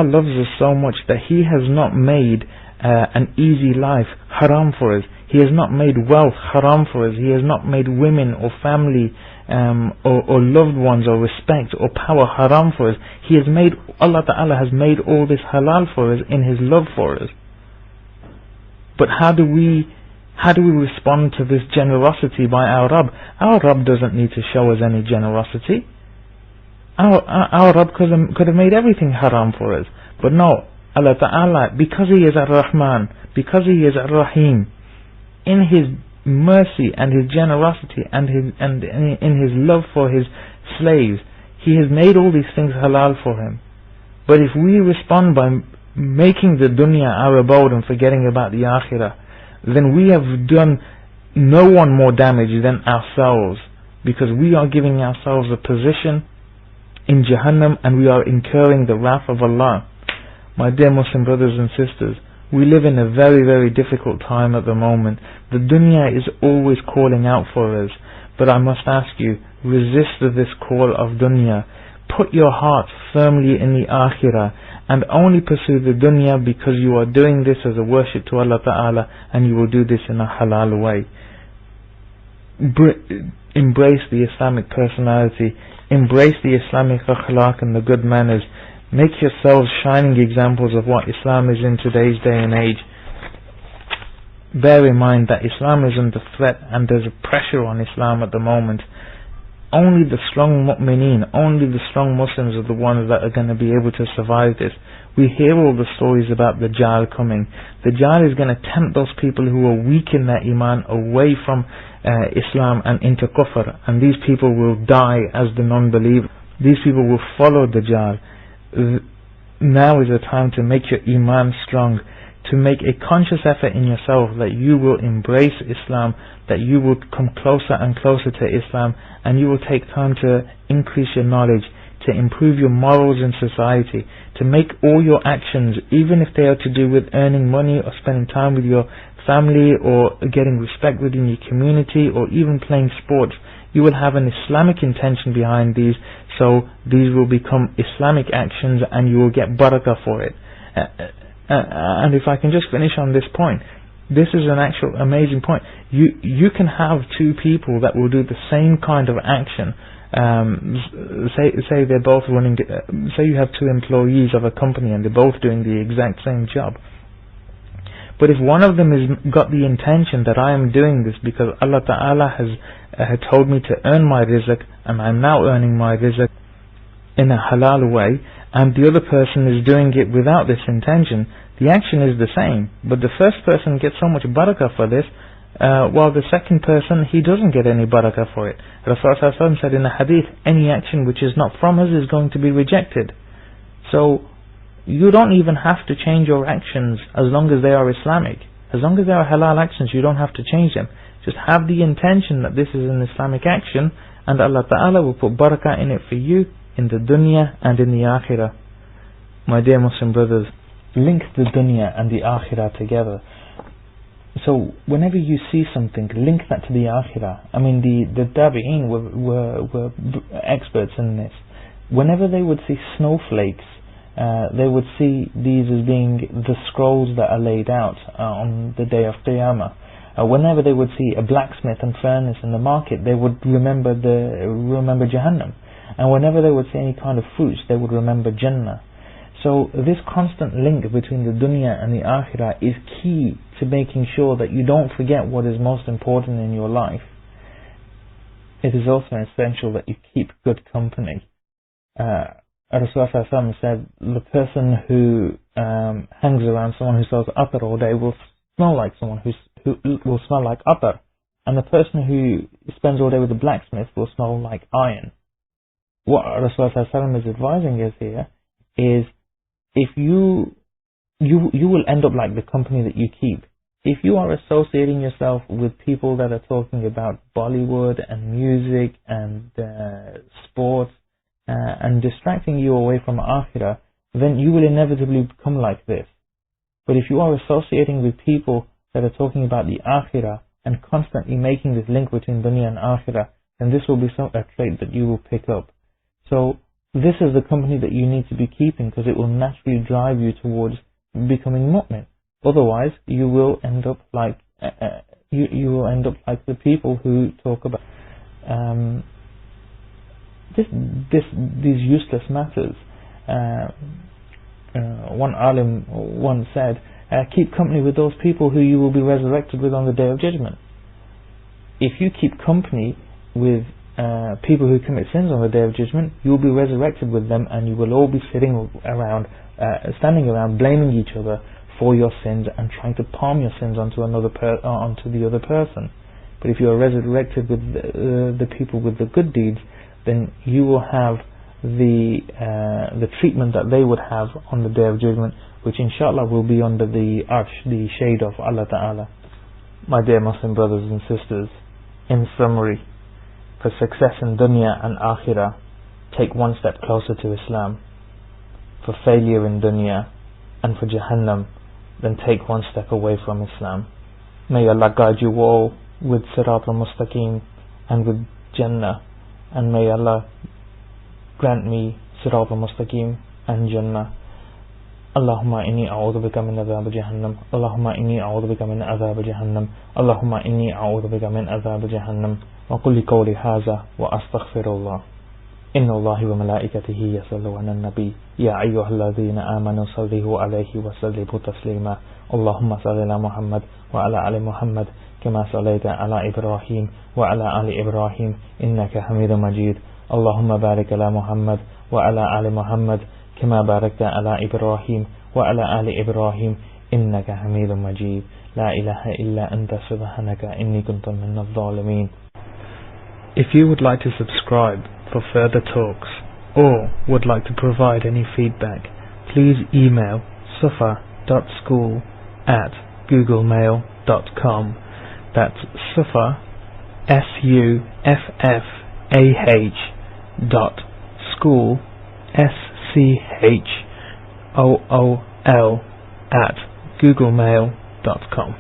loves us so much that He has not made an easy life haram for us. He has not made wealth haram for us. He has not made women or family or loved ones or respect or power haram for us. Allah Ta'ala has made all this halal for us in His love for us. But how do we respond to this generosity by our Rabb? Our Rabb doesn't need to show us any generosity. Our Rabb could have made everything haram for us. But no, Allah Ta'ala, because He is Ar-Rahman, because He is Ar-Rahim, in His mercy and His generosity and in His love for His slaves, He has made all these things halal for Him. But if we respond by making the dunya our abode and forgetting about the akhirah, then we have done no one more damage than ourselves, because we are giving ourselves a position in Jahannam and we are incurring the wrath of Allah. My dear Muslim brothers and sisters, we live in a very, very difficult time at the moment. The dunya is always calling out for us, but I must ask you, resist this call of dunya. Put your heart firmly in the akhirah and only pursue the dunya because you are doing this as a worship to Allah Ta'ala, and you will do this in a halal way. Embrace the Islamic personality, embrace the Islamic akhlaq and the good manners. Make yourselves shining examples of what Islam is in today's day and age. Bear in mind that Islam is under threat and there's a pressure on Islam at the moment. Only the strong mu'mineen, only the strong Muslims are the ones that are going to be able to survive this. We hear all the stories about the Dajjal coming. The Dajjal is going to tempt those people who are weak in their iman away from Islam and into kufr, and these people will die as the non-believer. These people will follow the Dajjal. Now is the time to make your iman strong, to make a conscious effort in yourself that you will embrace Islam, that you will come closer and closer to Islam, and you will take time to increase your knowledge, to improve your morals in society, to make all your actions, even if they are to do with earning money or spending time with your family or getting respect within your community or even playing sports, you will have an Islamic intention behind these, so these will become Islamic actions and you will get barakah for it. And if I can just finish on this point, this is an actual amazing point. You can have two people that will do the same kind of action. Say they're both running. Say you have two employees of a company and they're both doing the exact same job. But if one of them has got the intention that I am doing this because Allah Ta'ala has told me to earn my rizq, and I'm now earning my rizq in a halal way, and the other person is doing it without this intention, the action is the same. But the first person gets so much barakah for this, while the second person, he doesn't get any barakah for it. Rasulullah ﷺ said in the hadith, any action which is not from us is going to be rejected. So you don't even have to change your actions as long as they are Islamic. As long as they are halal actions, you don't have to change them. Just have the intention that this is an Islamic action, and Allah Ta'ala will put barakah in it for you in the dunya and in the akhirah. My dear Muslim brothers, link the dunya and the akhirah together. So whenever you see something, link that to the akhirah. I mean, the tabi'een were experts in this. Whenever they would see snowflakes, they would see these as being the scrolls that are laid out on the day of Qiyamah. Whenever they would see a blacksmith and furnace in the market, they would remember Jahannam. And whenever they would see any kind of fruits, they would remember Jannah. So this constant link between the dunya and the akhirah is key to making sure that you don't forget what is most important in your life. It is also essential that you keep good company. Rasulullah said, the person who hangs around someone who sells atar all day will smell like someone who will smell like atar, and the person who spends all day with the blacksmith will smell like iron. What Rasulullah is advising us here is, if you will end up like the company that you keep. If you are associating yourself with people that are talking about Bollywood and music and sports and distracting you away from akhirah, then you will inevitably become like this. But if you are associating with people that are talking about the akhirah and constantly making this link between dunya and akhirah, then this will be a trait that you will pick up. So this is the company that you need to be keeping, because it will naturally drive you towards becoming mu'min. Otherwise, you will end up like you will end up like the people who talk about these useless matters. One alim once said, keep company with those people who you will be resurrected with on the Day of Judgment. If you keep company with people who commit sins on the Day of Judgment, you will be resurrected with them, and you will all be sitting around, standing around, blaming each other for your sins and trying to palm your sins onto onto the other person. But if you are resurrected with the people with the good deeds, then you will have the treatment that they would have on the Day of Judgment, which inshallah will be under the arsh, the shade of Allah Ta'ala. My dear Muslim brothers and sisters, in summary, for success in dunya and akhirah, take one step closer to Islam. For failure in dunya and for Jahannam, then take one step away from Islam. May Allah guide you all with Sirat al-Mustaqim and with Jannah, and may Allah grant me Sirat al-Mustaqim and Jannah. Allahumma inni a'udhu bika min adhab Jahannam. Allahumma inni a'udhu bika min adhab Jahannam. Allahumma inni a'udhu bika min adhab Jahannam. Wa qulli qawli haza wa astaghfirullah. Inna Allahi wa malaikatihi yasallu ala nabi. Ya ayyuhalladhina amanu sallihu alayhi wa sallimu taslima. Allahumma salli ala Muhammad wa ala ali Muhammad kama sallaita ala Ibrahim wa ala ali Ibrahim innaka Hamidum Majid. Allahumma barik ala Muhammad wa ala ali Muhammad كما باركت على إبراهيم وعلى آل إبراهيم إنك حميد مجيد لا إله إلا أنت سبحانك إني كنت من الظالمين. If you would like to subscribe for further talks or would like to provide any feedback, please email suffah.school@googlemail.com. That's suffah, SUFFAH.school, SCHOOL @googlemail.com.